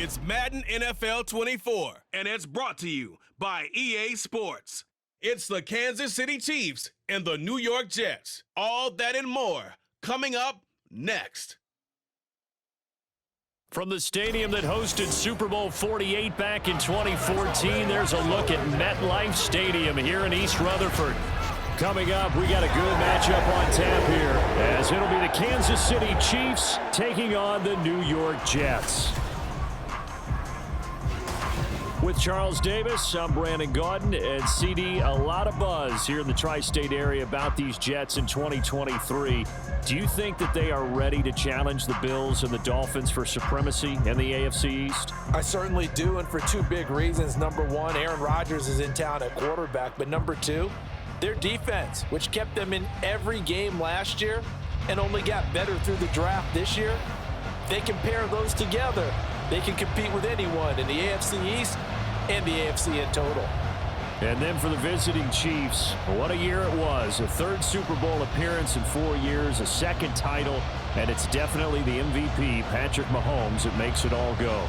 It's Madden NFL 24, and it's brought to you by EA Sports. It's the Kansas City Chiefs and the New York Jets. All that and more coming up next. From the stadium that hosted Super Bowl 48 back in 2014, there's a look at MetLife Stadium here in East Rutherford. Coming up, we got a good matchup on tap here, as it'll be the Kansas City Chiefs taking on the New York Jets. With Charles Davis, I'm Brandon Gaudin, and CD, a lot of buzz here in the tri-state area about these Jets in 2023. Do you think that they are ready to challenge the Bills and the Dolphins for supremacy in the AFC East? I certainly do, and for two big reasons. Number one, Aaron Rodgers is in town at quarterback, but number two, their defense, which kept them in every game last year and only got better through the draft this year. They can pair those together. They can compete with anyone in the AFC East and the AFC in total. And then for the visiting Chiefs, what a year it was. A third Super Bowl appearance in 4 years, a second title, and it's definitely the MVP, Patrick Mahomes, that makes it all go.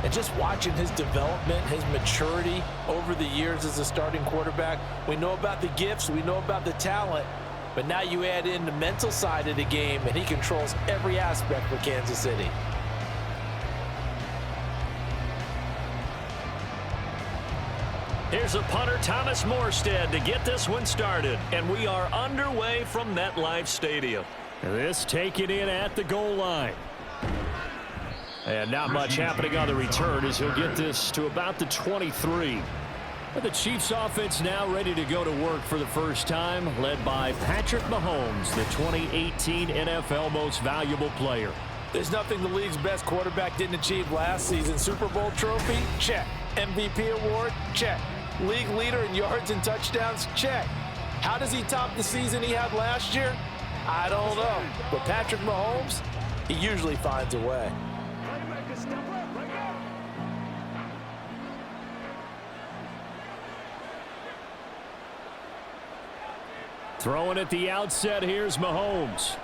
And just watching his development, his maturity over the years as a starting quarterback, we know about the gifts, we know about the talent, but now you add in the mental side of the game, and he controls every aspect for Kansas City. Here's a punter, Thomas Morstead, to get this one started. And we are underway from MetLife Stadium. This taken in at the goal line. And not much happening on the return as he'll get this to about the 23. But the Chiefs offense now ready to go to work for the first time, led by Patrick Mahomes, the 2018 NFL Most Valuable Player. There's nothing the league's best quarterback didn't achieve last season. Super Bowl trophy? Check. MVP award? Check. League leader in yards and touchdowns? Check. How does he top the season he had last year? I don't know. But Patrick Mahomes, he usually finds a way. Throwing at the outset, here's Mahomes.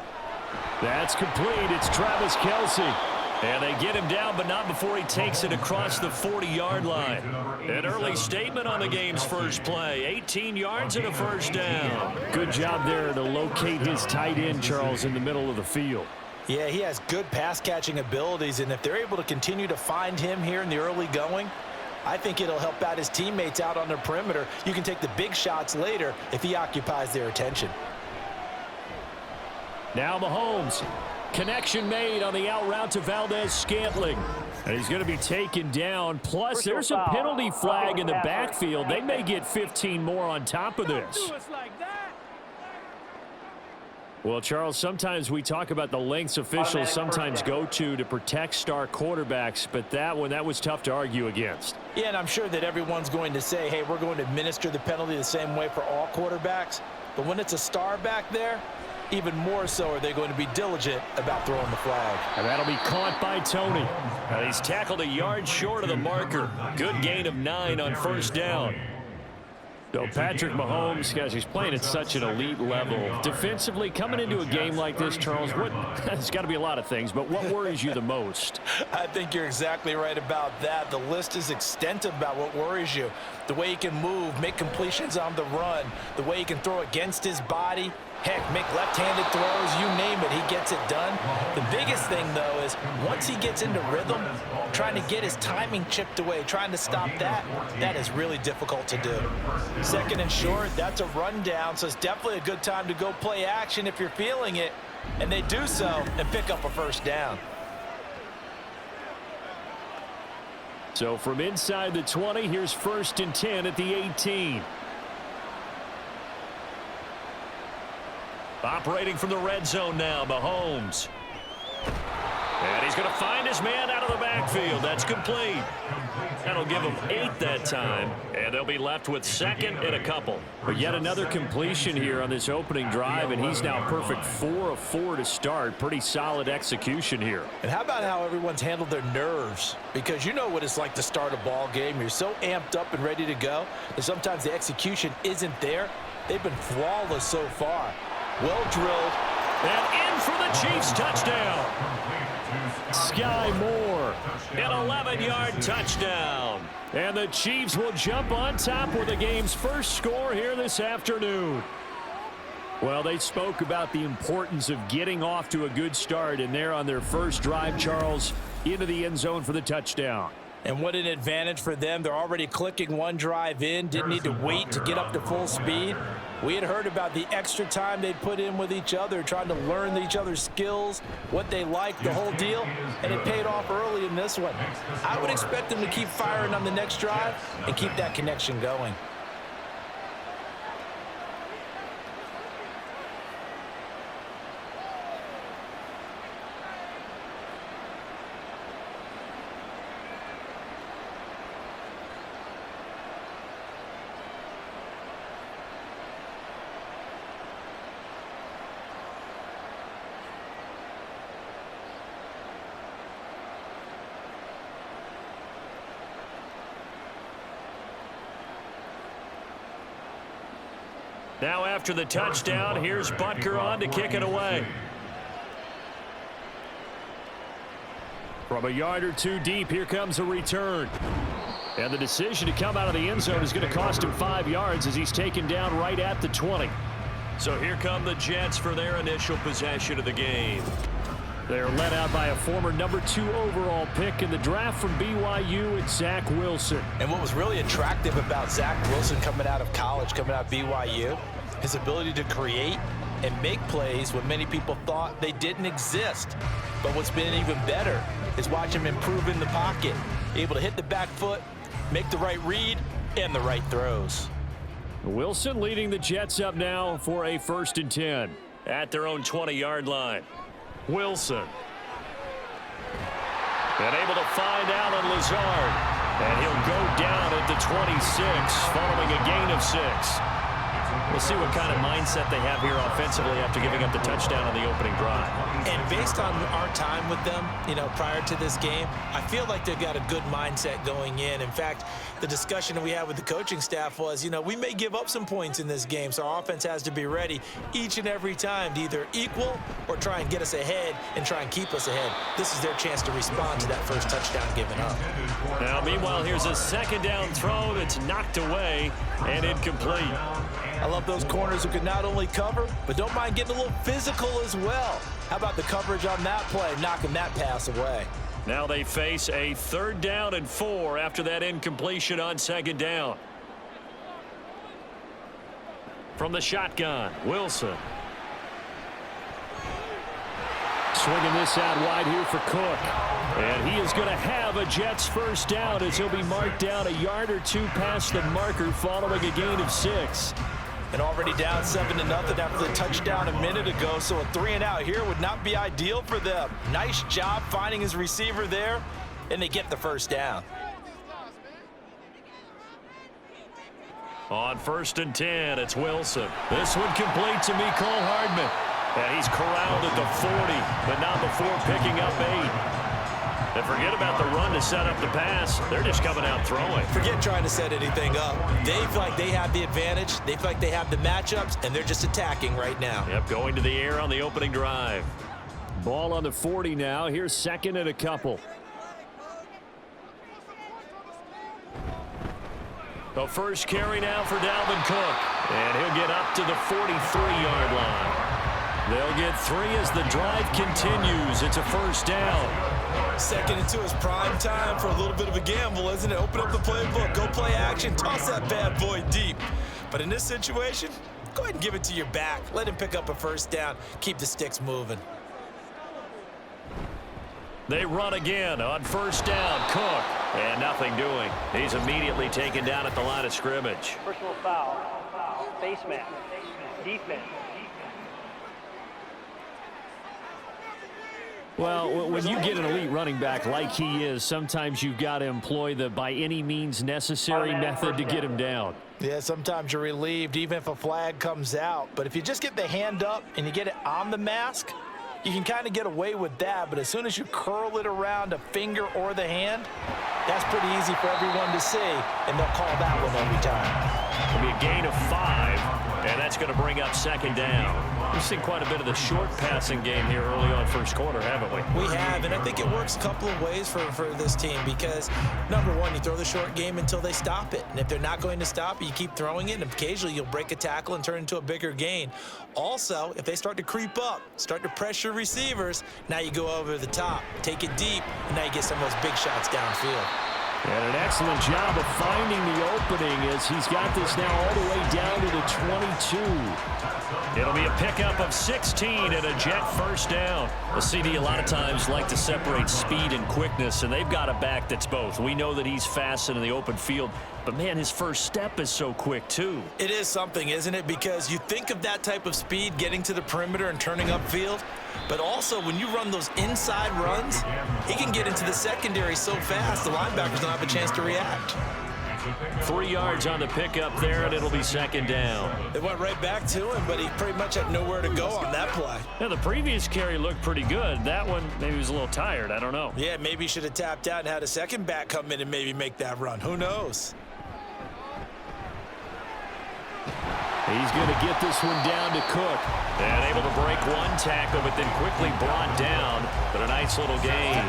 That's complete. It's Travis Kelce. And they get him down, but not before he takes it across the 40-yard line. An early statement on the game's first play. 18 yards and a first down. Good job there to locate his tight end, Charles, in the middle of the field. Yeah, he has good pass-catching abilities, and if they're able to continue to find him here in the early going, I think it'll help out his teammates out on the perimeter. You can take the big shots later if he occupies their attention. Now Mahomes. Connection made on the out route to Valdez-Scantling. And he's going to be taken down. Plus, there's a penalty flag in the backfield. They may get 15 more on top of this. Well, Charles, sometimes we talk about the lengths officials sometimes go to protect star quarterbacks, but that was tough to argue against. Yeah, and I'm sure that everyone's going to say, hey, we're going to administer the penalty the same way for all quarterbacks. But when it's a star back there, even more so are they going to be diligent about throwing the flag. And that'll be caught by Tony. He's tackled a yard short of the marker. Good gain of 9 on first down. So Patrick Mahomes, guys, he's playing at such an elite level. Defensively, coming into a game like this, Charles, it's got to be a lot of things, but what worries you the most? I think you're exactly right about that. The list is extensive about what worries you. The way he can move, make completions on the run, the way he can throw against his body. Heck, make left-handed throws, you name it, he gets it done. The biggest thing, though, is once he gets into rhythm, trying to get his timing chipped away, trying to stop that is really difficult to do. Second and short, that's a rundown, so it's definitely a good time to go play action if you're feeling it. And they do so and pick up a first down. So from inside the 20, here's 1st and 10 at the 18. Operating from the red zone now, Mahomes. And he's going to find his man out of the backfield. That's complete. That'll give him 8 that time. And they'll be left with 2nd and a couple. But yet another completion here on this opening drive, and he's now perfect 4 of 4 to start. Pretty solid execution here. And how about how everyone's handled their nerves? Because you know what it's like to start a ball game. You're so amped up and ready to go that sometimes the execution isn't there. They've been flawless so far. Well drilled, And in for the Chiefs touchdown. Sky Moore, an 11-yard touchdown. And the Chiefs will jump on top with the game's first score here this afternoon. Well, they spoke about the importance of getting off to a good start, and they're on their first drive, Charles, into the end zone for the touchdown. And what an advantage for them. They're already clicking one drive in, didn't need to wait to get up to full speed. We had heard about the extra time they'd put in with each other, trying to learn each other's skills, what they like, the whole deal, and it paid off early in this one. I would expect them to keep firing on the next drive and keep that connection going. Now after the touchdown, here's Butker on to kick it away. From a yard or two deep, here comes a return. And the decision to come out of the end zone is going to cost him 5 yards as he's taken down right at the 20. So here come the Jets for their initial possession of the game. They're led out by a former number 2 overall pick in the draft from BYU, it's Zach Wilson. And what was really attractive about Zach Wilson coming out of college, coming out of BYU, his ability to create and make plays when many people thought they didn't exist. But what's been even better is watch him improve in the pocket, able to hit the back foot, make the right read, and the right throws. Wilson leading the Jets up now for a 1st and 10 at their own 20-yard line. Wilson. And able to find Allen Lazard. And he'll go down at the 26 following a gain of 6. We'll see what kind of mindset they have here offensively after giving up the touchdown on the opening drive. And based on our time with them, prior to this game, I feel like they've got a good mindset going in. In fact, the discussion that we had with the coaching staff was, we may give up some points in this game, so our offense has to be ready each and every time to either equal or try and get us ahead and try and keep us ahead. This is their chance to respond to that first touchdown given up. Now, meanwhile, here's a 2nd down throw that's knocked away and incomplete. I love those corners who can not only cover, but don't mind getting a little physical as well. How about the coverage on that play, knocking that pass away? Now they face a 3rd down and 4 after that incompletion on 2nd down. From the shotgun, Wilson. Swinging this out wide here for Cook. And he is going to have a Jets 1st down as he'll be marked down a yard or 2 past the marker following a gain of 6. And already down 7-0 after the touchdown a minute ago, so a 3-and-out here would not be ideal for them. Nice job finding his receiver there, and they get the 1st down. On 1st and 10, it's Wilson. This one complete to Mecole Hardman. And he's corralled at the 40, but not before picking up 8. And forget about the run to set up the pass. They're just coming out throwing. Forget trying to set anything up. They feel like they have the advantage. They feel like they have the matchups, and they're just attacking right now. Yep, going to the air on the opening drive. Ball on the 40 now. Here's 2nd and a couple. The first carry now for Dalvin Cook. And he'll get up to the 43-yard line. They'll get 3 as the drive continues. It's a 1st down. 2nd and 2 is prime time for a little bit of a gamble, isn't it? Open up the playbook, go play action, toss that bad boy deep. But in this situation, go ahead and give it to your back. Let him pick up a 1st down. Keep the sticks moving. They run again on 1st down. Cook. And nothing doing. He's immediately taken down at the line of scrimmage. Personal foul. Face mask. Defense. Well, when you get an elite running back like he is, sometimes you've got to employ the by any means necessary method to get him down. Yeah, sometimes you're relieved even if a flag comes out. But if you just get the hand up and you get it on the mask, you can kind of get away with that. But as soon as you curl it around a finger or the hand, that's pretty easy for everyone to see, and they'll call that one every time. It'll be a gain of 5, and that's going to bring up second down. We've seen quite a bit of the short passing game here early on first quarter, haven't we? We have, and I think it works a couple of ways for this team because, number one, you throw the short game until they stop it. And if they're not going to stop it, you keep throwing it, and occasionally you'll break a tackle and turn it into a bigger gain. Also, if they start to creep up, start to pressure receivers, now you go over the top, take it deep, and now you get some of those big shots downfield. And an excellent job of finding the opening as he's got this now all the way down to the 22. It'll be a pickup of 16 and a Jet first down. The CD a lot of times like to separate speed and quickness, and they've got a back that's both. We know that he's fast in the open field, but, man, his first step is so quick, too. It is something, isn't it? Because you think of that type of speed getting to the perimeter and turning upfield, but also when you run those inside runs, he can get into the secondary so fast the linebackers don't have a chance to react. 3 yards on the pickup there, and it'll be second down. They went right back to him, but he pretty much had nowhere to go on that play. Now, the previous carry looked pretty good. That one, maybe he was a little tired. I don't know. Yeah, maybe he should have tapped out and had a second back come in and maybe make that run. Who knows? He's going to get this one down to Cook. And able to break one tackle, but then quickly brought down. But a nice little gain.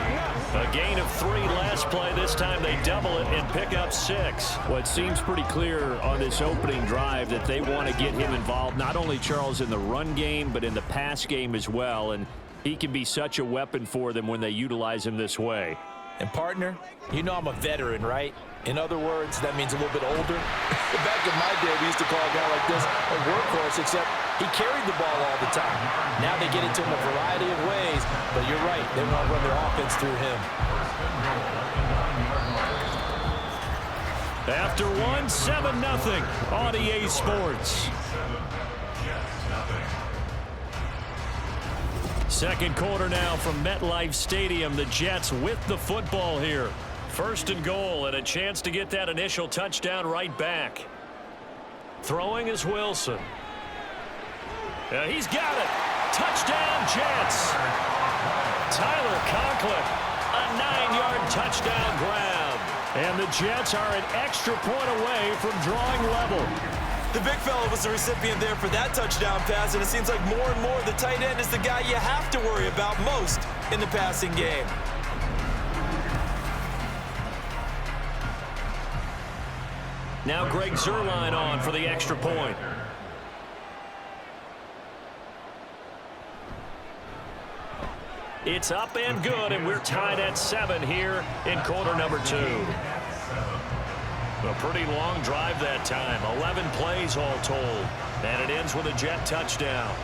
A gain of 3 last play. This time they double it and pick up 6. Well, it seems pretty clear on this opening drive that they want to get him involved, not only, Charles, in the run game, but in the pass game as well. And he can be such a weapon for them when they utilize him this way. And, partner, you know I'm a veteran, right? In other words, that means a little bit older. Back in my day, we used to call a guy like this a workhorse, except he carried the ball all the time. Now they get it to him a variety of ways, but you're right, they want to run their offense through him. After 1-7-0 on EA Sports. Second quarter now from MetLife Stadium. The Jets with the football here. First and goal, and a chance to get that initial touchdown right back. Throwing is Wilson. He's got it. Touchdown, Jets. Tyler Conklin, a 9-yard touchdown grab. And the Jets are an extra point away from drawing level. The big fella was the recipient there for that touchdown pass, and it seems like more and more the tight end is the guy you have to worry about most in the passing game. Now Greg Zuerlein on for the extra point. It's up and good, and we're tied at 7 here in quarter number 2. A pretty long drive that time, 11 plays all told, and it ends with a Jet touchdown.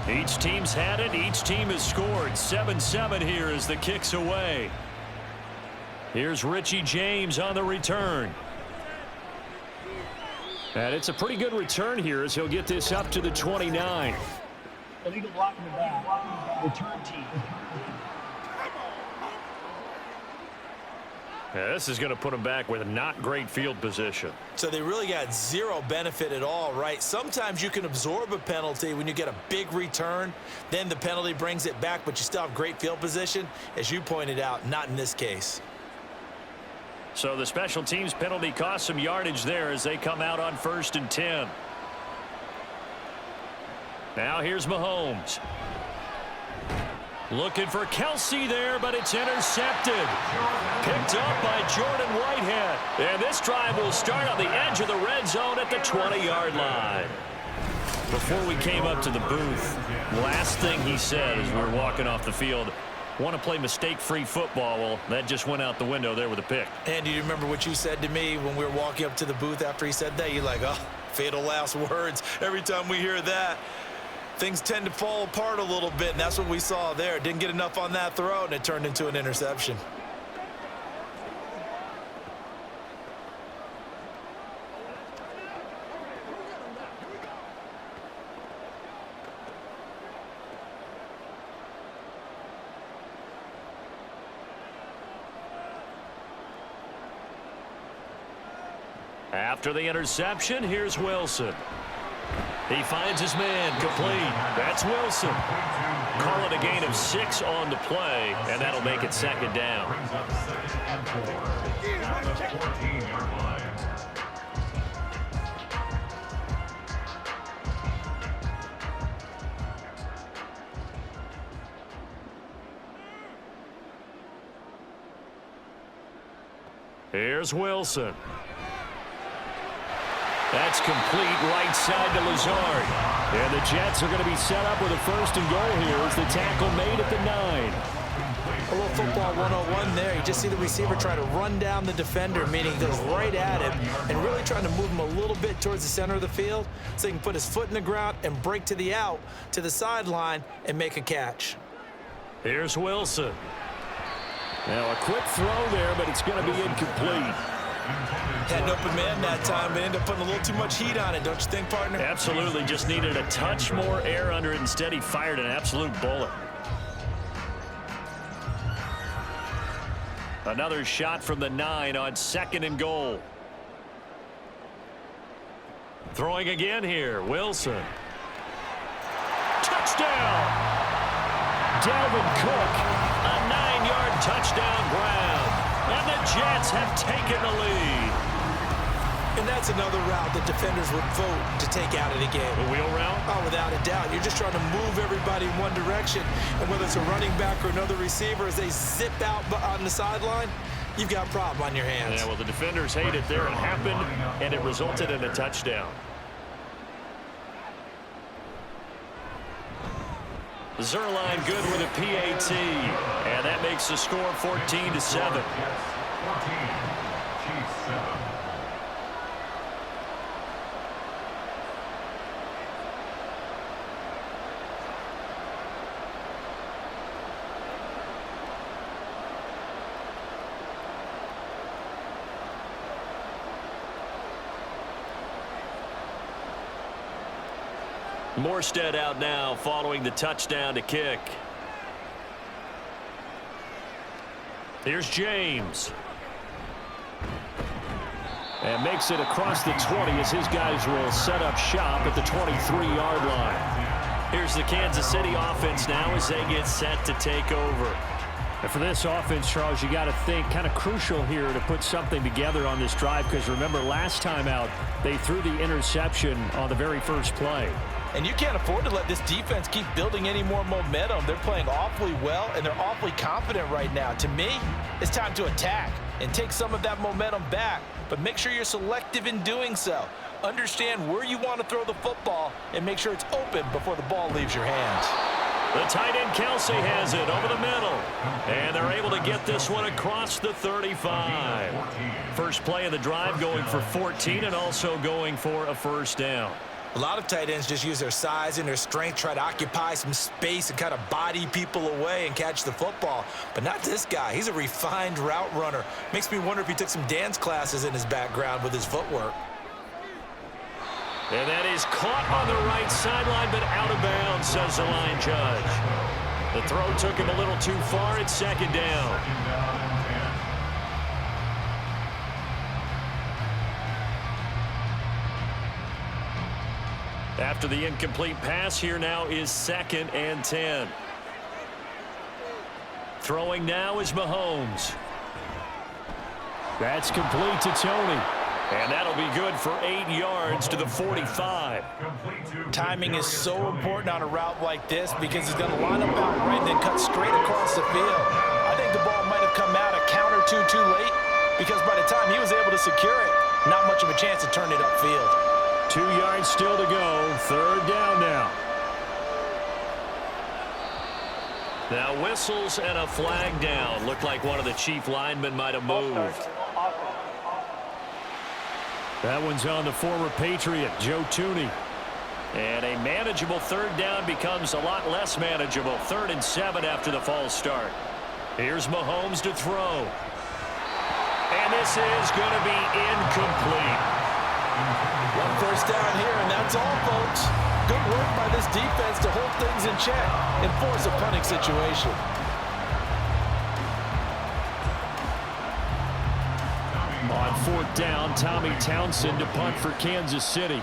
Each team's had it. Each team has scored. 7-7 here as the kick's away. Here's Richie James on the return. And it's a pretty good return here as he'll get this up to the 29. Illegal block in the back. Return team. Yeah, this is going to put him back with not great field position. So they really got zero benefit at all, right? Sometimes you can absorb a penalty when you get a big return. Then the penalty brings it back, but you still have great field position. As you pointed out, not in this case. So the special teams penalty cost some yardage there as they come out on 1st and 10. Now here's Mahomes. Looking for Kelsey there, but it's intercepted. Picked up by Jordan Whitehead. And this drive will start on the edge of the red zone at the 20-yard line. Before we came up to the booth, last thing he said as we were walking off the field, want to play mistake-free football. Well, that just went out the window there with a pick. And do you remember what you said to me when we were walking up to the booth after he said that? You're like, oh, fatal last words. Every time we hear that, things tend to fall apart a little bit, and that's what we saw there. Didn't get enough on that throw, and it turned into an interception. After the interception, here's Wilson. He finds his man complete. That's Wilson. Call it a gain of 6 on the play, and that'll make it second down. Here's Wilson. That's complete right side to Lazard. And the Jets are going to be set up with a 1st and goal here as the tackle made at the 9. A little football 101 there. You just see the receiver try to run down the defender, meaning he goes right at him and really trying to move him a little bit towards the center of the field so he can put his foot in the ground and break to the out, to the sideline, and make a catch. Here's Wilson. Now a quick throw there, but it's going to be incomplete. Had an open man that time, but ended up putting a little too much heat on it, don't you think, partner? Absolutely. Just needed a touch more air under it. Instead, he fired an absolute bullet. Another shot from the 9 on 2nd and goal. Throwing again here, Wilson. Touchdown! Dalvin Cook, a 9-yard touchdown grab. And the Jets have taken the lead. And that's another route that defenders would vote to take out of the game. The wheel route? Oh, without a doubt. You're just trying to move everybody in one direction. And whether it's a running back or another receiver, as they zip out on the sideline, you've got a problem on your hands. Yeah, well, the defenders hate it there. It happened, and it resulted in a touchdown. Zuerlein good with a PAT, and that makes the score 14-7. Morstead out now following the touchdown to kick. Here's James. And makes it across the 20 as his guys will set up shop at the 23-yard line. Here's the Kansas City offense now as they get set to take over. And for this offense, Charles, you got to think kind of crucial here to put something together on this drive, because remember last time out they threw the interception on the very first play. And you can't afford to let this defense keep building any more momentum. They're playing awfully well, and they're awfully confident right now. To me, it's time to attack and take some of that momentum back. But make sure you're selective in doing so. Understand where you want to throw the football and make sure it's open before the ball leaves your hands. The tight end Kelsey has it over the middle. And they're able to get this one across the 35. First play of the drive going for 14 and also going for a first down. A lot of tight ends just use their size and their strength, try to occupy some space and kind of body people away and catch the football. But not this guy. He's a refined route runner. Makes me wonder if he took some dance classes in his background with his footwork. And that is caught on the right sideline, but out of bounds, says the line judge. The throw took him a little too far. It's second down. After the incomplete pass, here now is 2nd and 10. Throwing now is Mahomes. That's complete to Tony. And that'll be good for 8 yards to the 45. Timing is so important on a route like this because he's going to line up out right and then cut straight across the field. I think the ball might have come out a count or two too late because by the time he was able to secure it, not much of a chance to turn it upfield. 2 yards still to go. Third down now. Now whistles and a flag down. Looked like one of the chief linemen might have moved. That one's on the former Patriot, Joe Thuney. And a manageable third down becomes a lot less manageable. 3rd and 7 after the false start. Here's Mahomes to throw. And this is going to be incomplete. One first down here, and that's all, folks. Good work by this defense to hold things in check and force a punting situation. On 4th down. Tommy Townsend to punt for Kansas City.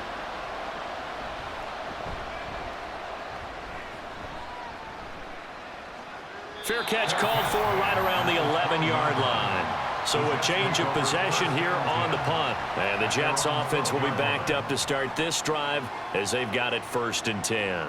Fair catch called for right around the 11-yard line. So a change of possession here on the punt. And the Jets offense will be backed up to start this drive as they've got it 1st and 10.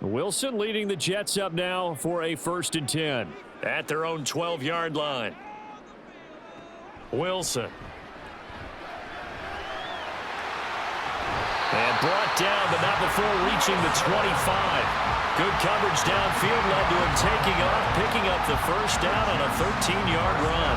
Wilson leading the Jets up now for a 1st and 10 at their own 12-yard line. Wilson. And brought down, but not before reaching the 25. Good coverage downfield led to him taking off, picking up the 1st down on a 13-yard run.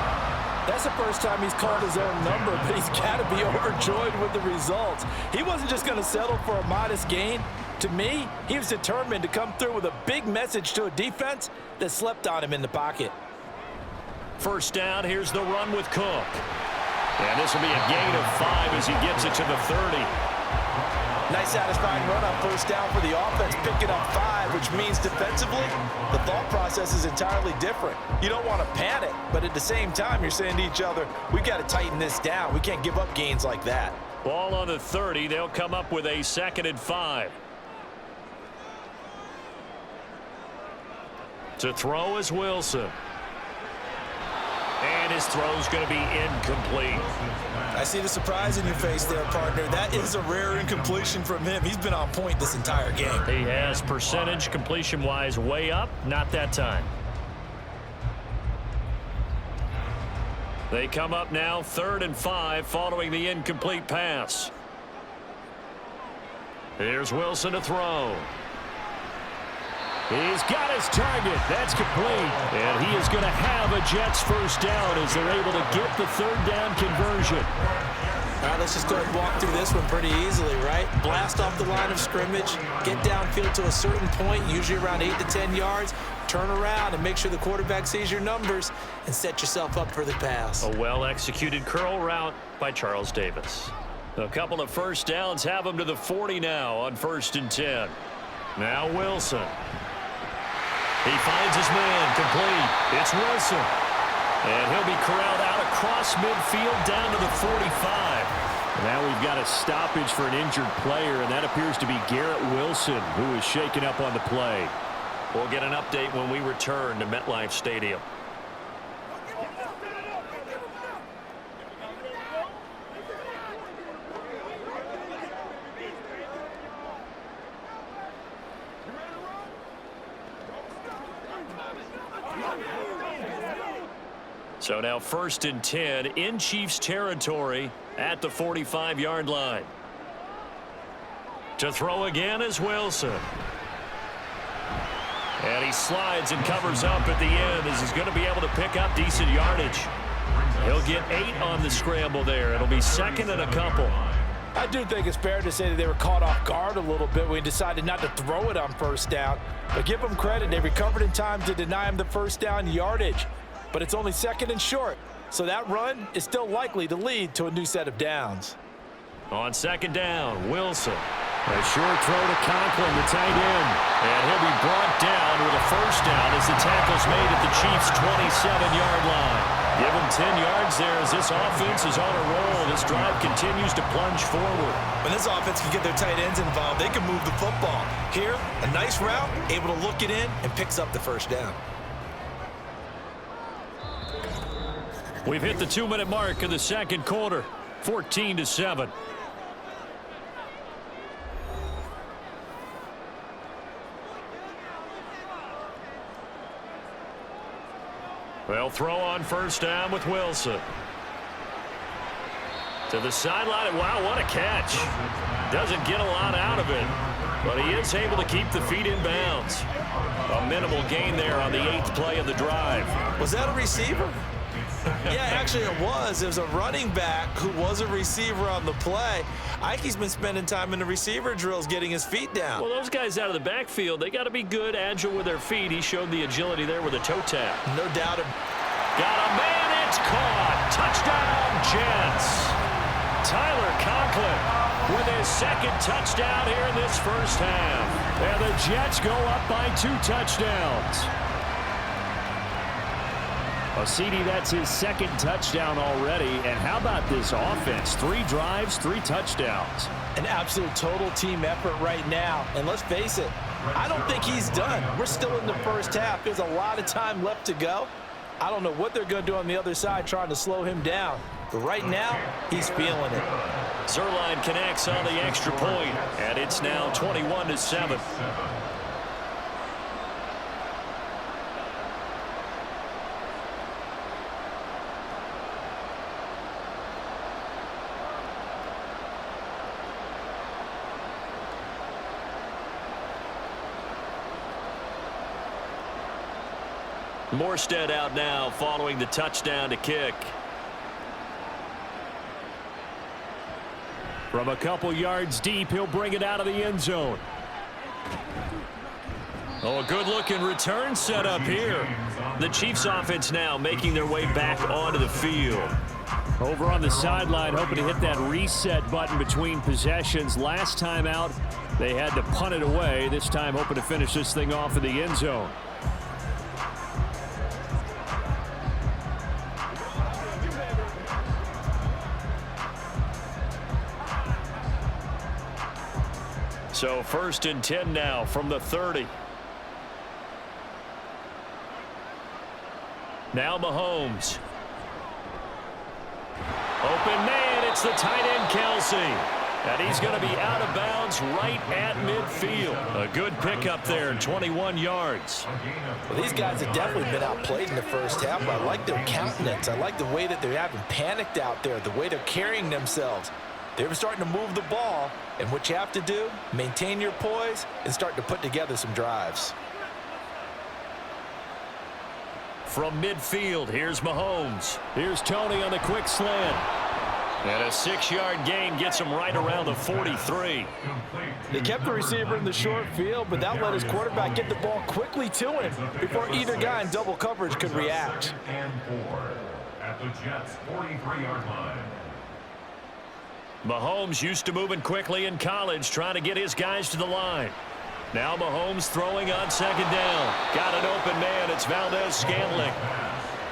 That's the first time he's called his own number, but he's got to be overjoyed with the results. He wasn't just going to settle for a modest gain. To me, he was determined to come through with a big message to a defense that slept on him in the pocket. 1st down, here's the run with Cook. And this will be a gain of 5 as he gets it to the 30. Nice satisfying run on 1st down for the offense, picking up 5, which means defensively, the thought process is entirely different. You don't want to panic, but at the same time, you're saying to each other, we've got to tighten this down. We can't give up gains like that. Ball on the 30. They'll come up with a 2nd and 5. To throw is Wilson. And his throw's going to be incomplete. I see the surprise in your face there, partner. That is a rare incompletion from him. He's been on point this entire game. He has percentage completion-wise way up. Not that time. They come up now 3rd and 5 following the incomplete pass. Here's Wilson to throw. He's got his target. That's complete. And he is going to have a Jets 1st down as they're able to get the 3rd down conversion. All right, let's just go ahead and walk through this one pretty easily, right? Blast off the line of scrimmage, get downfield to a certain point, usually around 8 to 10 yards, turn around and make sure the quarterback sees your numbers and set yourself up for the pass. A well-executed curl route by Charles Davis. A couple of 1st downs have him to the 40 now on 1st and 10. Now Wilson. He finds his man complete. It's Wilson. And he'll be corralled out across midfield down to the 45. Now we've got a stoppage for an injured player, and that appears to be Garrett Wilson, who is shaken up on the play. We'll get an update when we return to MetLife Stadium. So now 1st and 10 in Chiefs territory at the 45-yard line. To throw again is Wilson. And he slides and covers up at the end as he's going to be able to pick up decent yardage. He'll get 8 on the scramble there. It'll be 2nd and a couple. I do think it's fair to say that they were caught off guard a little bit when he decided not to throw it on 1st down. But give them credit. They recovered in time to deny him the 1st down yardage. But it's only 2nd and short, so that run is still likely to lead to a new set of downs. On 2nd down, Wilson. A short throw to Conklin, the tight end. And he'll be brought down with a 1st down as the tackle's made at the Chiefs' 27-yard line. Give him 10 yards there as this offense is on a roll. This drive continues to plunge forward. When this offense can get their tight ends involved, they can move the football. Here, a nice route, able to look it in, and picks up the 1st down. We've hit the 2-minute mark of the 2nd quarter, 14-7. They'll throw on 1st down with Wilson. To the sideline. Wow, what a catch. Doesn't get a lot out of it, but he is able to keep the feet in bounds. A minimal gain there on the 8th play of the drive. Was that a receiver? Yeah, actually it was. It was a running back who was a receiver on the play. Ike's been spending time in the receiver drills getting his feet down. Well, those guys out of the backfield, they got to be good, agile with their feet. He showed the agility there with a toe tap. No doubt. Got a man, it's caught. Touchdown, Jets. Tyler Conklin with his second touchdown here in this first half. And the Jets go up by 2 touchdowns. Well, CD, that's his second touchdown already. And how about this offense? 3 drives, 3 touchdowns. An absolute total team effort right now. And let's face it, I don't think he's done. We're still in the first half. There's a lot of time left to go. I don't know what they're going to do on the other side trying to slow him down. But right now, he's feeling it. Zuerlein connects on the extra point, and it's now 21-7. Morstead out now following the touchdown to kick. From a couple yards deep, he'll bring it out of the end zone. Oh, a good-looking return set up here. The Chiefs offense now making their way back onto the field. Over on the sideline, hoping to hit that reset button between possessions. Last time out, they had to punt it away. This time, hoping to finish this thing off in the end zone. So 1st and 10 now from the 30. Now Mahomes. Open man, it's the tight end Kelsey. And he's going to be out of bounds right at midfield. A good pickup there, 21 yards. Well, these guys have definitely been outplayed in the first half. I like their countenance. I like the way that they're having panicked out there, the way they're carrying themselves. They're starting to move the ball, and what you have to do, maintain your poise and start to put together some drives. From midfield, here's Mahomes. Here's Tony on the quick slant. And a 6-yard gain gets him right around the 43. They kept the receiver in the short field, but that let his quarterback get the ball quickly to him before either guy in double coverage could react. And 4 at the Jets' 43-yard line. Mahomes used to moving quickly in college, trying to get his guys to the line. Now Mahomes throwing on 2nd down. Got an open man. It's Valdez-Scantling.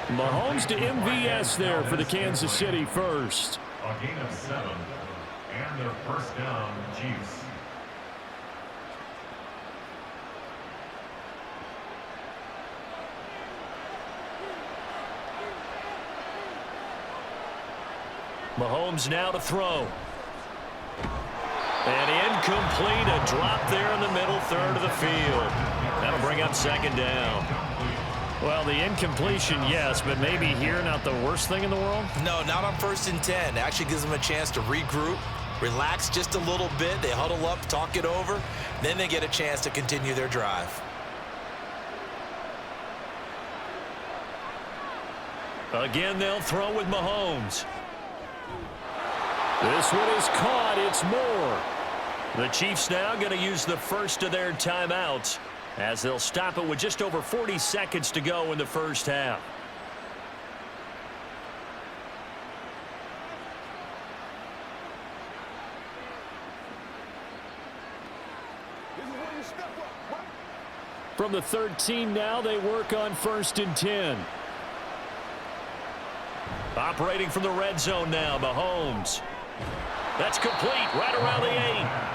Mahomes to MVS there for the Kansas City first. A gain of 7, and their first down, Chiefs. Mahomes now to throw. And incomplete, a drop there in the middle third of the field. That'll bring up 2nd down. Well, the incompletion, yes, but maybe here not the worst thing in the world? No, not on 1st and 10. It actually gives them a chance to regroup, relax just a little bit. They huddle up, talk it over. Then they get a chance to continue their drive. Again, they'll throw with Mahomes. This one is caught. It's Moore. The Chiefs now going to use the first of their timeouts as they'll stop it with just over 40 seconds to go in the first half. From the 13 now, they work on 1st and 10. Operating from the red zone now, Mahomes. That's complete right around the 8.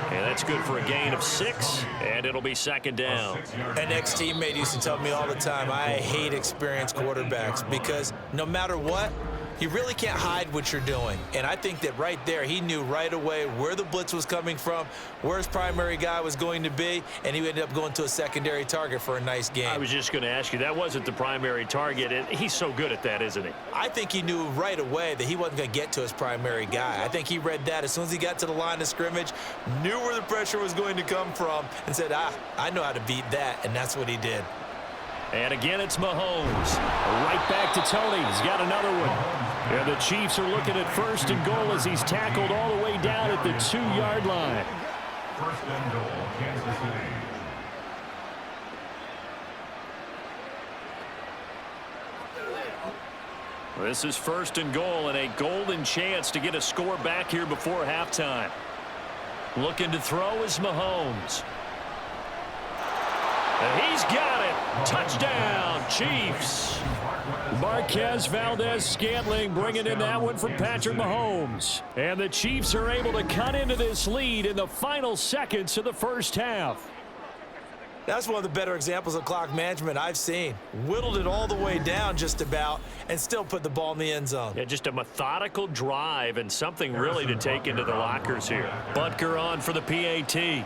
And that's good for a gain of 6, and it'll be 2nd down. An ex-teammate used to tell me all the time, I hate experienced quarterbacks because no matter what, you really can't hide what you're doing. And I think that right there, he knew right away where the blitz was coming from, where his primary guy was going to be, and he ended up going to a secondary target for a nice game. I was just going to ask you, that wasn't the primary target, and he's so good at that, isn't he? I think he knew right away that he wasn't going to get to his primary guy. I think he read that as soon as he got to the line of scrimmage, knew where the pressure was going to come from, and said, I know how to beat that, and that's what he did. And again, it's Mahomes. Right back to Tony. He's got another one. And the Chiefs are looking at 1st and goal as he's tackled all the way down at the 2-yard line. 1st and goal, Kansas City. This is 1st and goal and a golden chance to get a score back here before halftime. Looking to throw is Mahomes. And he's got it. Touchdown, Chiefs. Marquez Valdez-Scantling bringing in that one from Patrick Mahomes. And the Chiefs are able to cut into this lead in the final seconds of the first half. That's one of the better examples of clock management I've seen. Whittled it all the way down just about and still put the ball in the end zone. Yeah, just a methodical drive and something really to take into the lockers here. Butker on for the PAT.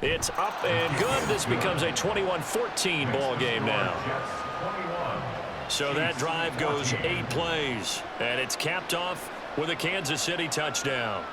It's up and good. This becomes a 21-14 ball game now. So that drive goes 8 plays, and it's capped off with a Kansas City touchdown.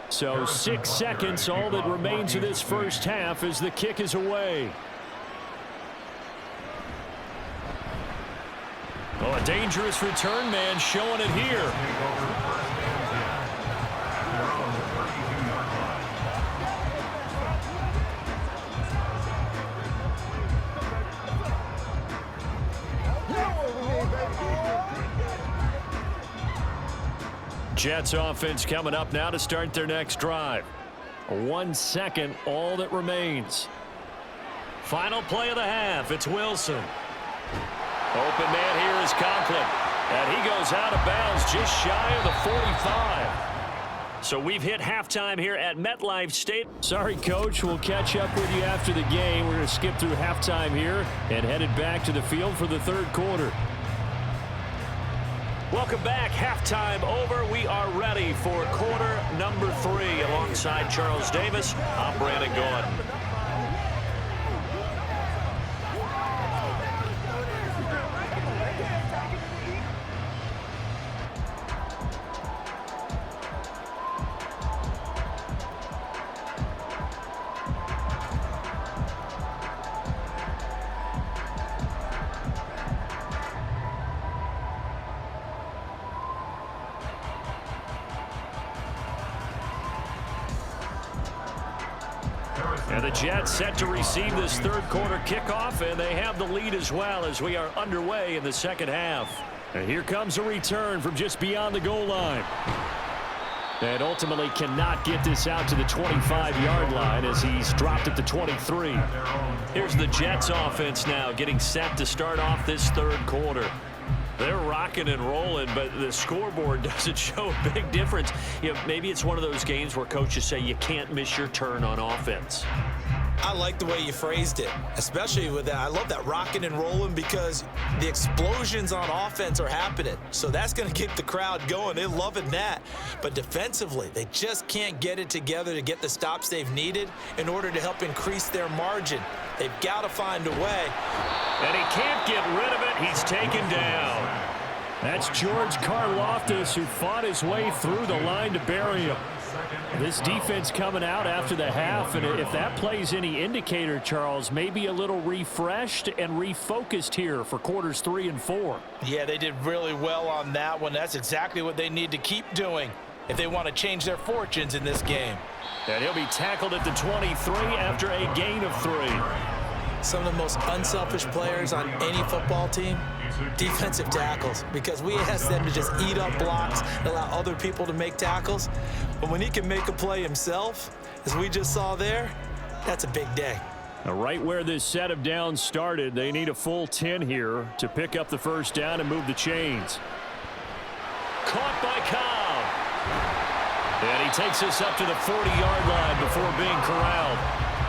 So 6 seconds, all that remains of this first half as the kick is away. Oh, a dangerous return man showing it here. Jets offense coming up now to start their next drive. 1 second, all that remains. Final play of the half. It's Wilson. Open man here is Conklin. And he goes out of bounds just shy of the 45. So we've hit halftime here at MetLife Stadium. Sorry, Coach. We'll catch up with you after the game. We're going to skip through halftime here and headed back to the field for the third quarter. Welcome back. Halftime over. We are ready for quarter number 3. Alongside Charles Davis, I'm Brandon Gaudin. And the Jets set to receive this third quarter kickoff, and they have the lead as well as we are underway in the second half. And here comes a return from just beyond the goal line. And ultimately cannot get this out to the 25-yard line as he's dropped at the 23. Here's the Jets offense now getting set to start off this third quarter. They're rocking and rolling, but the scoreboard doesn't show a big difference. You know, maybe it's one of those games where coaches say you can't miss your turn on offense. I like the way you phrased it, especially with that. I love that rocking and rolling because the explosions on offense are happening. So that's going to keep the crowd going. They're loving that. But defensively, they just can't get it together to get the stops they've needed in order to help increase their margin. They've got to find a way. And he can't get rid of it. He's taken down. That's George Karlaftis, who fought his way through the line to bury him. This defense coming out after the half, and if that plays any indicator, Charles, maybe a little refreshed and refocused here for quarters 3 and 4. Yeah, they did really well on that one. That's exactly what they need to keep doing if they want to change their fortunes in this game. And he'll be tackled at the 23 after a gain of 3. Some of the most unselfish players on any football team, defensive tackles, because we ask them to just eat up blocks and allow other people to make tackles. But when he can make a play himself, as we just saw there, that's a big day. Now, right where this set of downs started, they need a full 10 here to pick up the first down and move the chains. Caught by Cobb. And he takes us up to the 40-yard line before being corralled.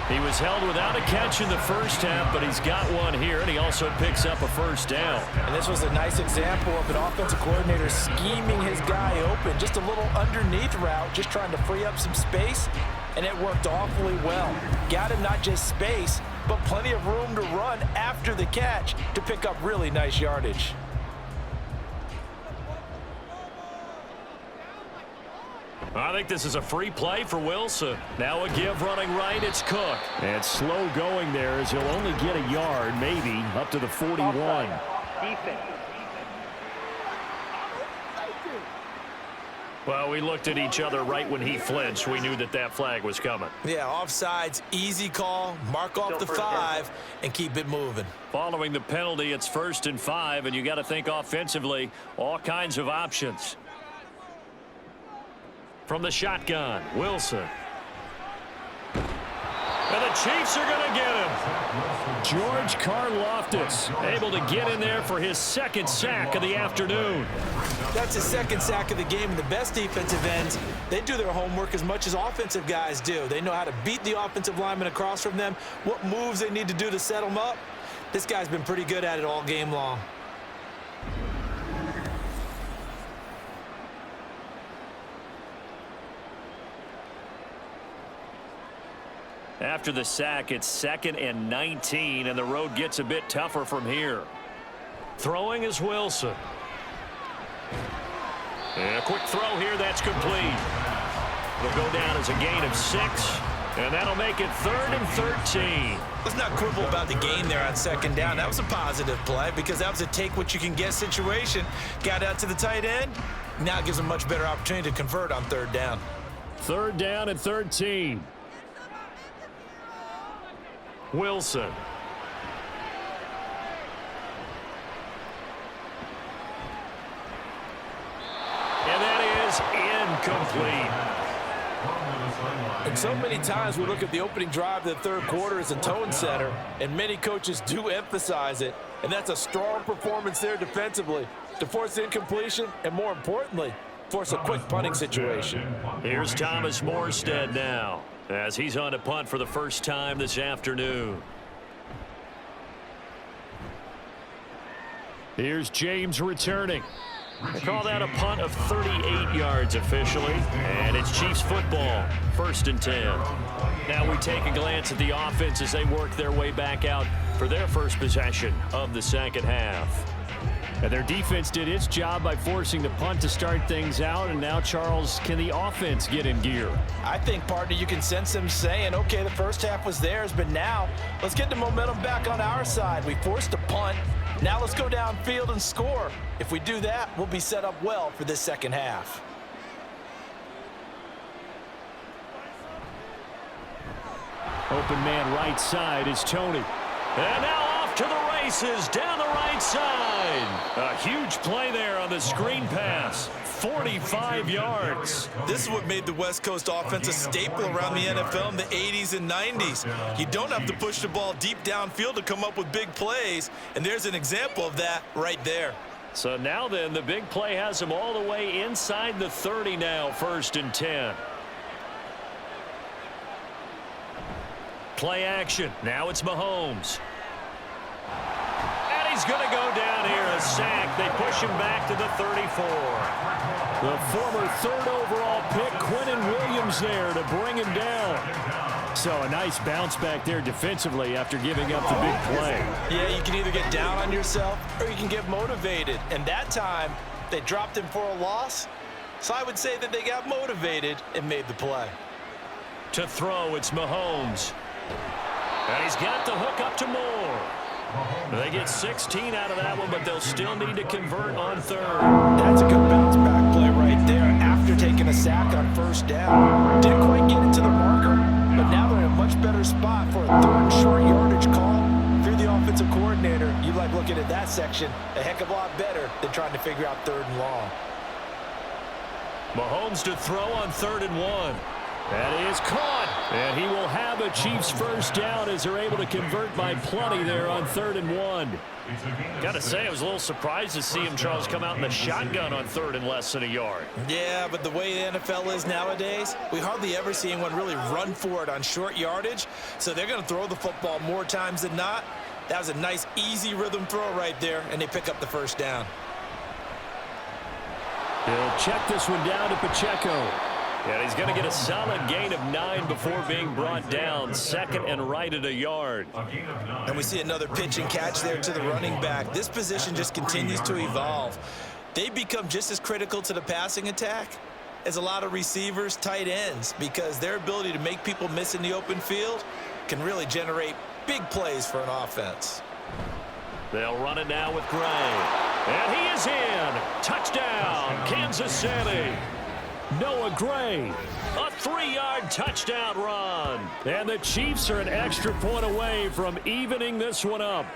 He was held without a catch in the first half, but he's got one here, and he also picks up a first down. And this was a nice example of an offensive coordinator scheming his guy open. Just a little underneath route, just trying to free up some space, and it worked awfully well. Got him not just space, but plenty of room to run after the catch to pick up really nice yardage. I think this is a free play for Wilson. Now a give running right, it's Cook. And slow going there as he'll only get a yard, maybe, up to the 41. Defense. Well, we looked at each other right when he flinched. We knew that that flag was coming. Yeah, offsides, easy call, mark off the 5, and keep it moving. Following the penalty, it's 1st and 5, and you got to think offensively, all kinds of options. From the shotgun, Wilson. And the Chiefs are going to get him. George Karlaftis able to get in there for his 2nd sack of the afternoon. That's his 2nd sack of the game, and the best defensive ends, they do their homework as much as offensive guys do. They know how to beat the offensive lineman across from them, what moves they need to do to set them up. This guy's been pretty good at it all game long. After the sack, it's 2nd and 19, and the road gets a bit tougher from here. Throwing is Wilson. And a quick throw here, that's complete. It'll go down as a gain of 6, and that'll make it 3rd and 13. Let's not quibble about the gain there on 2nd down. That was a positive play because that was a take-what-you-can-get situation. Got out to the tight end. Now it gives them a much better opportunity to convert on 3rd down. 3rd down and 13. Wilson. And that is incomplete. And so many times we look at the opening drive of the 3rd quarter as a tone setter, and many coaches do emphasize it. And that's a strong performance there defensively to force incompletion and, more importantly, force a quick punting situation. Here's Thomas Morstead now as he's on to punt for the first time this afternoon. Here's James returning. They call that a punt of 38 yards officially, and it's Chiefs football, 1st and 10. Now we take a glance at the offense as they work their way back out for their first possession of the 2nd half. And their defense did its job by forcing the punt to start things out, and now, Charles, can the offense get in gear? I think, partner, you can sense them saying, okay, the first half was theirs, but now let's get the momentum back on our side. We forced a punt. Now let's go downfield and score. If we do that, we'll be set up well for this 2nd half. Open man right side is Tony. And now off to the races down the right side. A huge play there on the screen pass. 45 yards. This is what made the West Coast offense a staple around the NFL in the 80s and 90s. You don't have to push the ball deep downfield to come up with big plays, and there's an example of that right there. So now then, the big play has him all the way inside the 30 now, 1st and 10. Play action. Now it's Mahomes. And he's going to go down here, a sack. They push him back to the 34. The former 3rd overall pick, Quinnen Williams, there to bring him down. So a nice bounce back there defensively after giving up the big play. Yeah, you can either get down on yourself or you can get motivated. And that time, they dropped him for a loss. So I would say that they got motivated and made the play. To throw, it's Mahomes. And he's got the hook up to Moore. They get 16 out of that one, but they'll still need to convert on 3rd. That's a good bounce back play right there after taking a sack on 1st down. Didn't quite get it to the marker, but now they're in a much better spot for a 3rd short yardage call. If you're the offensive coordinator, you like looking at that section a heck of a lot better than trying to figure out 3rd and long. Mahomes to throw on 3rd and 1. That is caught, and he will have a Chiefs 1st down as they're able to convert by plenty there on 3rd and 1. Got to say, I was a little surprised to see him, Charles, come out in the shotgun on 3rd and less than a yard. Yeah, but the way the NFL is nowadays, we hardly ever see anyone really run for it on short yardage, so they're going to throw the football more times than not. That was a nice, easy rhythm throw right there, and they pick up the 1st down. He'll check this one down to Pacheco. And he's going to get a solid gain of 9 before being brought down. 2nd and right at a yard. And we see another pitch and catch there to the running back. This position just continues to evolve. They become just as critical to the passing attack as a lot of receivers, tight ends, because their ability to make people miss in the open field can really generate big plays for an offense. They'll run it now with Gray. And he is in. Touchdown, Kansas City. Noah Gray, a 3-yard touchdown run. And the Chiefs are an extra point away from evening this one up.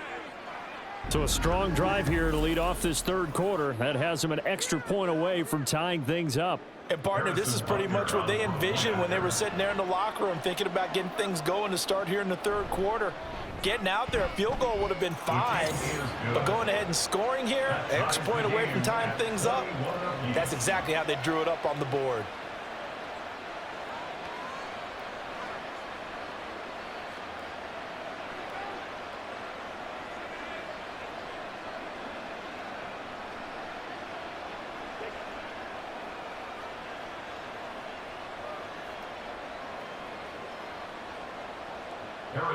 So a strong drive here to lead off this third quarter. That has them an extra point away from tying things up. And, partner, this is pretty much what they envisioned when they were sitting there in the locker room thinking about getting things going to start here in the third quarter. Getting out there, a field goal would have been fine, but going ahead and scoring here, an extra point away from tying things up, that's exactly how they drew it up on the board.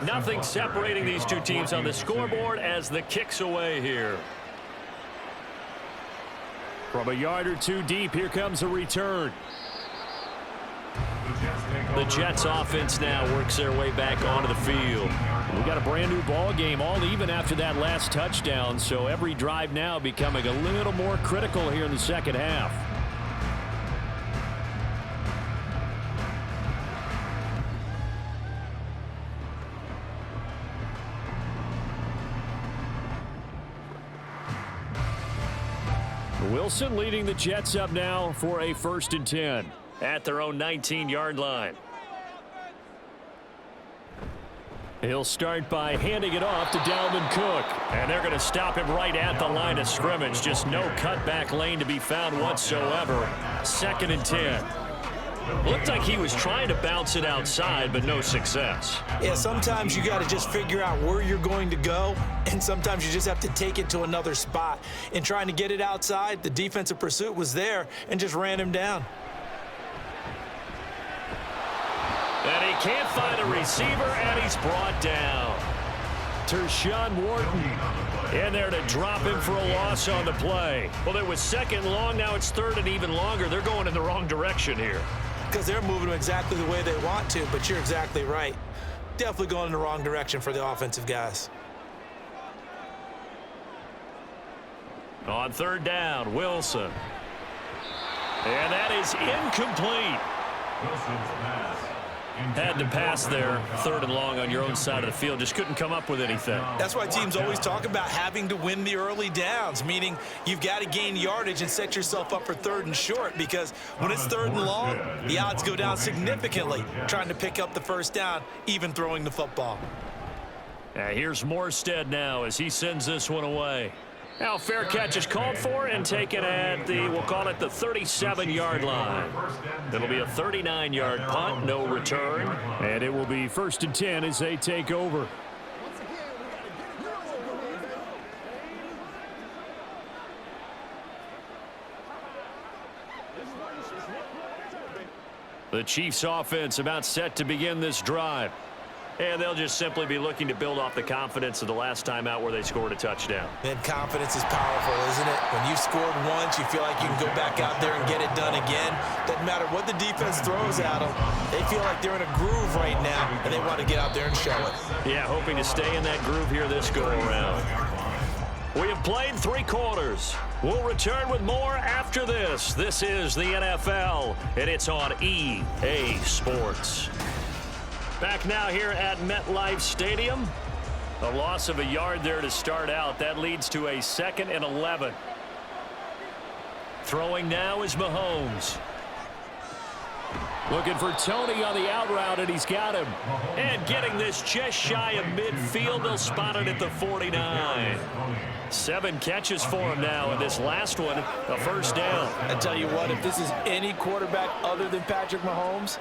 Nothing separating these two teams on the scoreboard as the kick's away here. From a yard or two deep, here comes a return. The Jets offense now works their way back onto the field. We got a brand new ball game, all even after that last touchdown, so every drive now becoming a little more critical here in the second half. Wilson leading the Jets up now for a 1st and 10 at their own 19-yard line. He'll start by handing it off to Dalvin Cook. And they're going to stop him right at the line of scrimmage. Just no cutback lane to be found whatsoever. 2nd and 10. Looked like he was trying to bounce it outside, but no success. Yeah, sometimes you got to just figure out where you're going to go, and sometimes you just have to take it to another spot. In trying to get it outside, the defensive pursuit was there and just ran him down. And he can't find a receiver, and he's brought down. Tershawn Wharton in there to drop him for a loss on the play. Well, it was 2nd long. Now it's 3rd and even longer. They're going in the wrong direction here. Because they're moving them exactly the way they want to, but you're exactly right. Definitely going in the wrong direction for the offensive guys. On 3rd down, Wilson. And that is incomplete. Wilson's pass. Had to pass there, 3rd and long on your own side of the field. Just couldn't come up with anything. That's why teams always talk about having to win the early downs, meaning you've got to gain yardage and set yourself up for 3rd and short, because when it's 3rd and long, the odds go down significantly trying to pick up the 1st down, even throwing the football. Here's Morstead now as he sends this one away. Now fair catch is called for and taken at the, we'll call it the 37-yard line. It'll be a 39-yard punt, no return. And it will be 1st and 10 as they take over. The Chiefs offense about set to begin this drive. And they'll just simply be looking to build off the confidence of the last time out where they scored a touchdown. And confidence is powerful, isn't it? When you've scored once, you feel like you can go back out there and get it done again. Doesn't matter what the defense throws at them. They feel like they're in a groove right now, and they want to get out there and show it. Yeah, hoping to stay in that groove here this go-around. We have played 3 quarters. We'll return with more after this. This is the NFL, and it's on EA Sports. Back now here at MetLife Stadium. A loss of a yard there to start out. That leads to a 2nd and 11. Throwing now is Mahomes. Looking for Tony on the out route, and he's got him. And getting this just shy of midfield. They'll spot it at the 49. 7 catches for him now, and this last one, a 1st down. I tell you what, if this is any quarterback other than Patrick Mahomes,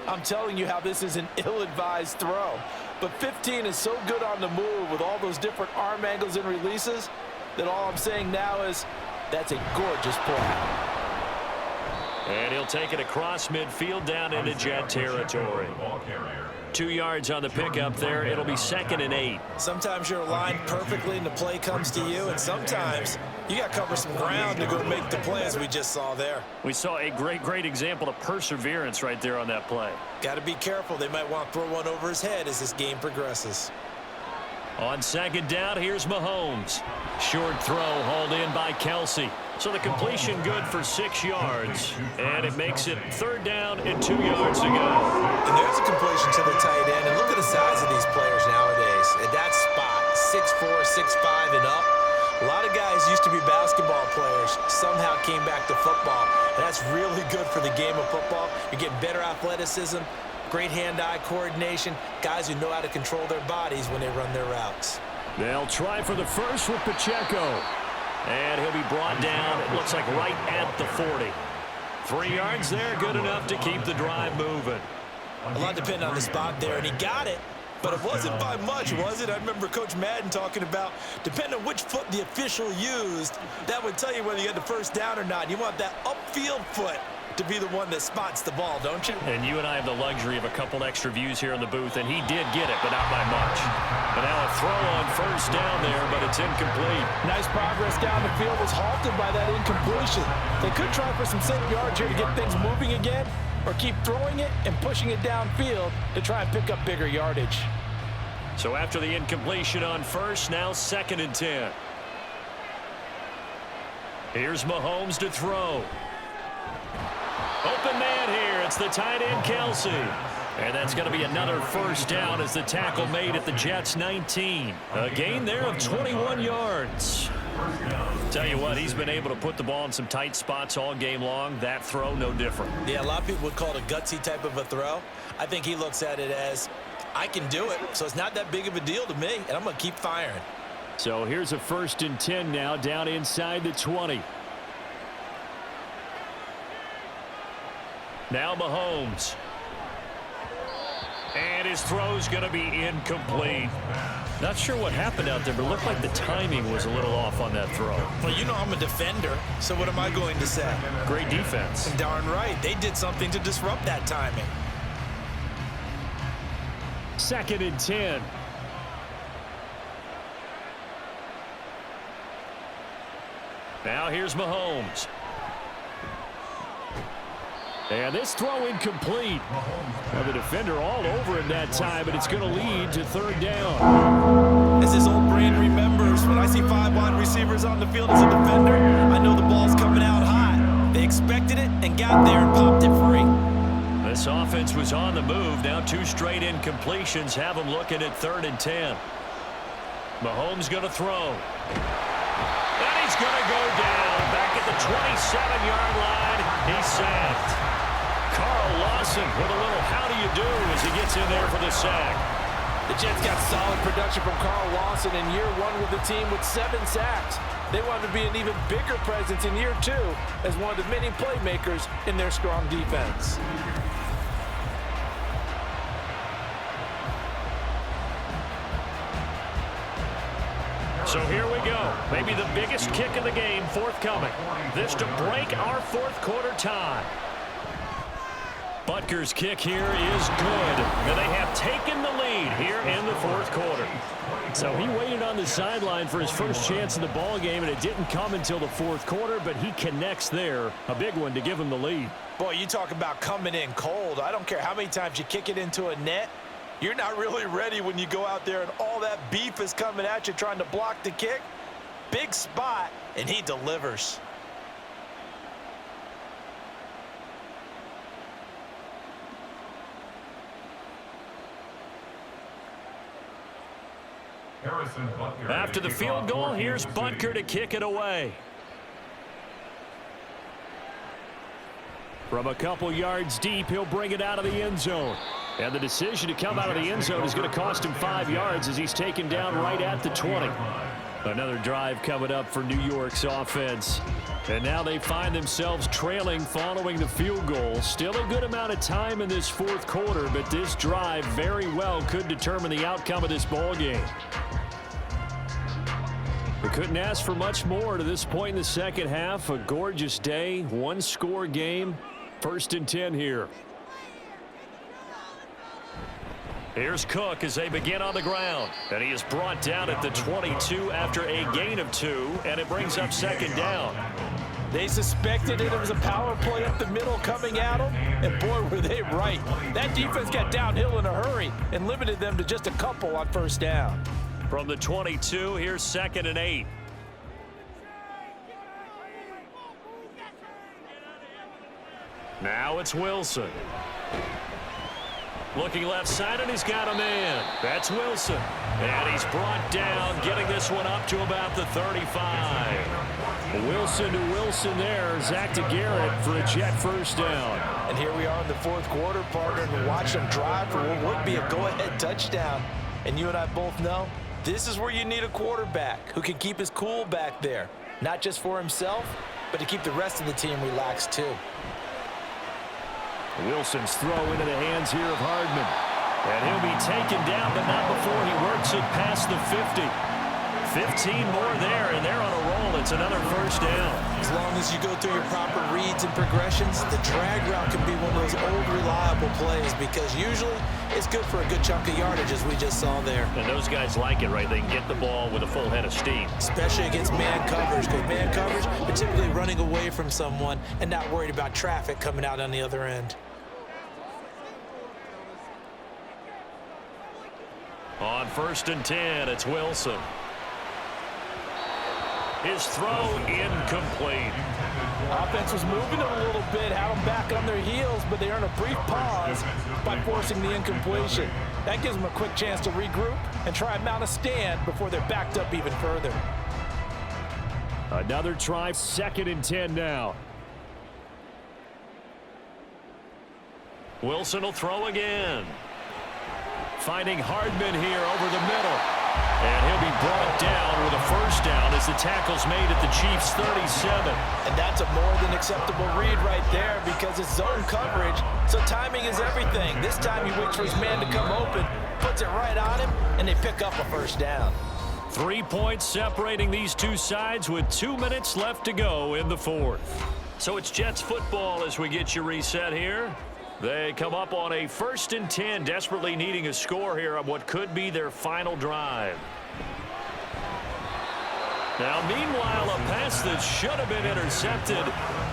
I'm telling you how this is an ill-advised throw. But 15 is so good on the move with all those different arm angles and releases that all I'm saying now is that's a gorgeous play. And he'll take it across midfield down into Jet territory. 2 yards on the pickup there. It'll be 2nd and 8. Sometimes you're aligned perfectly and the play comes to you, and sometimes You got to cover some ground to go make the play as we just saw there. We saw a great example of perseverance right there on that play. Got to be careful. They might want to throw one over his head as this game progresses. On second down, here's Mahomes. Short throw hauled in by Kelsey. So the completion good for 6 yards. And it makes it 3rd down and 2 yards to go. And there's a completion to the tight end. And look at the size of these players nowadays. At that spot, 6'4", 6'5", and up. A lot of guys used to be basketball players, somehow came back to football. And that's really good for the game of football. You're getting better athleticism, great hand-eye coordination, guys who know how to control their bodies when they run their routes. They'll try for the first with Pacheco. And he'll be brought down, it looks like right at the 40. 3 yards there, good enough to keep the drive moving. A lot depending on the spot there, and he got it. But it wasn't by much, was it? I remember Coach Madden talking about, depending on which foot the official used, that would tell you whether you had the first down or not. You want that upfield foot to be the one that spots the ball, don't you? And you and I have the luxury of a couple extra views here in the booth, and he did get it, but not by much. But now a throw on first down there, but it's incomplete. Nice progress down the field, was halted by that incompletion. They could try for some safe yards here to get things moving again, or keep throwing it and pushing it downfield to try and pick up bigger yardage. So after the incompletion on first, now 2nd and 10. Here's Mahomes to throw. Open man here. It's the tight end, Kelsey. And that's going to be another first down as the tackle made at the Jets' 19. A gain there of 21 yards. Tell you what, he's been able to put the ball in some tight spots all game long. That throw, no different. Yeah, a lot of people would call it a gutsy type of a throw. I think he looks at it as, I can do it, so it's not that big of a deal to me, and I'm going to keep firing. So here's a 1st and 10 now, down inside the 20. Now Mahomes. And his throw's going to be incomplete. Not sure what happened out there, but it looked like the timing was a little off on that throw. Well, you know I'm a defender, so what am I going to say? Great defense. Darn right. They did something to disrupt that timing. 2nd and 10. Now here's Mahomes. And this throw incomplete. Now the defender all over him that time, but it's going to lead to 3rd down. As his old brain remembers, when I see 5 wide receivers on the field as a defender, I know the ball's coming out hot. They expected it and got there and popped it free. This offense was on the move. Now 2 straight incompletions have them looking at 3rd and 10. Mahomes going to throw. And he's going to go down back at the 27-yard line. He's sacked. Carl Lawson with a little how do you do as he gets in there for the sack. The Jets got solid production from Carl Lawson in year 1 with the team with 7 sacks. They wanted to be an even bigger presence in year 2 as one of the many playmakers in their strong defense. So here we go. Maybe the biggest kick of the game forthcoming. This to break our 4th quarter tie. Butker's kick here is good. And they have taken the lead here in the 4th quarter. So he waited on the sideline for his first chance in the ball game, and it didn't come until the 4th quarter, but he connects there. A big one to give him the lead. Boy, you talk about coming in cold. I don't care how many times you kick it into a net. You're not really ready when you go out there and all that beef is coming at you trying to block the kick. Big spot, and he delivers. Harrison Butker. After the field goal, here's Butker to kick it away. From a couple yards deep, he'll bring it out of the end zone. And the decision to come out of the end zone is going to cost him 5 yards as he's taken down right at the 20. Another drive coming up for New York's offense. And now they find themselves trailing following the field goal. Still a good amount of time in this 4th quarter, but this drive very well could determine the outcome of this ball game. We couldn't ask for much more to this point in the second half. A gorgeous day, 1-score game. 1st and 10 here. Here's Cook as they begin on the ground. And he is brought down at the 22 after a gain of 2, and it brings up second down. They suspected it was a power play up the middle coming at them, and boy, were they right. That defense got downhill in a hurry and limited them to just a couple on first down. From the 22, here's 2nd and 8. Now it's Wilson. Looking left side, and he's got a man. That's Wilson. And he's brought down, getting this one up to about the 35. Wilson to Wilson there. Zach to Garrett for a Jet first down. And here we are in the fourth quarter, partner, and watch them drive for what would be a go-ahead touchdown. And you and I both know this is where you need a quarterback who can keep his cool back there. Not just for himself, but to keep the rest of the team relaxed too. Wilson's throw into the hands here of Hardman. And he'll be taken down, but not before he works it past the 50. 15 more there, and they're on a roll. It's another first down. As long as you go through your proper reads and progressions, the drag route can be one of those old reliable plays because usually it's good for a good chunk of yardage, as we just saw there. And those guys like it, right? They can get the ball with a full head of steam. Especially against man coverage, because man coverage, are typically running away from someone and not worried about traffic coming out on the other end. On 1st and 10, it's Wilson. His throw incomplete. Offense was moving them a little bit, had them back on their heels, but they earned a brief pause by forcing the incompletion. That gives them a quick chance to regroup and try and mount a stand before they're backed up even further. Another try, 2nd and 10 now. Wilson will throw again. Finding Hardman here over the middle. And he'll be brought down with a first down as the tackle's made at the Chiefs' 37. And that's a more than acceptable read right there because it's zone coverage, so timing is everything. This time he waits for his man to come open, puts it right on him, and they pick up a first down. 3 points separating these two sides with 2 minutes left to go in the fourth. So it's Jets football as we get you reset here. They come up on a 1st and 10, desperately needing a score here on what could be their final drive. Now, meanwhile, a pass that should have been intercepted,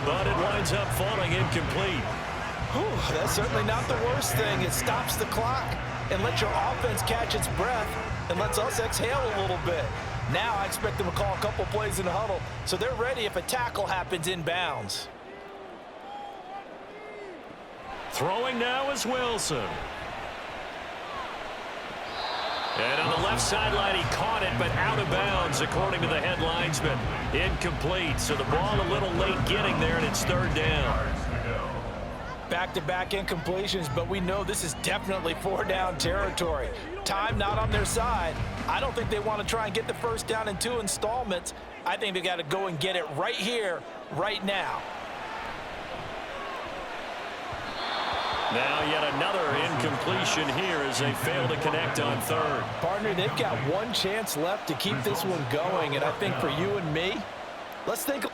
but it winds up falling incomplete. Whew, that's certainly not the worst thing. It stops the clock and lets your offense catch its breath and lets us exhale a little bit. Now I expect them to call a couple plays in the huddle, so they're ready if a tackle happens inbounds. Throwing now is Wilson. And on the left sideline, he caught it, but out of bounds, according to the head linesman. Incomplete, so the ball a little late getting there, and it's 3rd down. Back-to-back incompletions, but we know this is definitely 4-down territory. Time not on their side. I don't think they want to try and get the first down in 2 installments. I think they got to go and get it right here, right now. Now yet another incompletion here as they fail to connect on 3rd. Partner, they've got one chance left to keep this one going, and I think for you and me, let's think